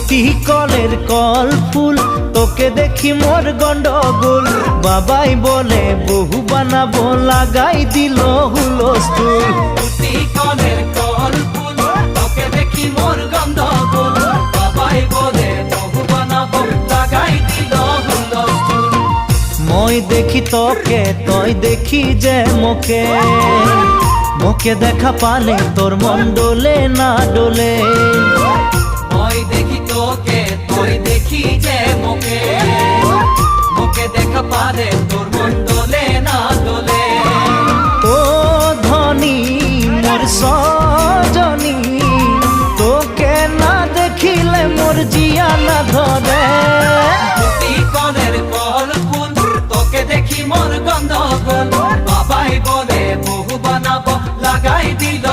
দুটি কলের কল ফুল, তোকে দেখি মোর গন্ডগোল। বাবাই বলে বহু বানাবো, লাগাই দিল হুলস্থুল। দুটি কলের কল ফুল, তোকে দেখি মোর গন্ডগোল। বাবাই বলে বহু বানাবো, লাগাই দিল হুলস্থুল। মই দেখি তোকে, তই দেখি যে মোকে, মোকে দেখা পালে তোর মন ডোলে না ডোলে। মই দেখি তোকে, তুই দেখি যে মোকে, মোকে দেখা পারে তোর মন দোলে না দোলে। ও ধনী মোর সজনী, তোকে না দেখিলে মোর জিয়া না ধরে। দুটি কলের কল ফুল, তোকে দেখি মোর গন্ডগোল। বাবাই বলে বহু বানাবো, লাগাই দিল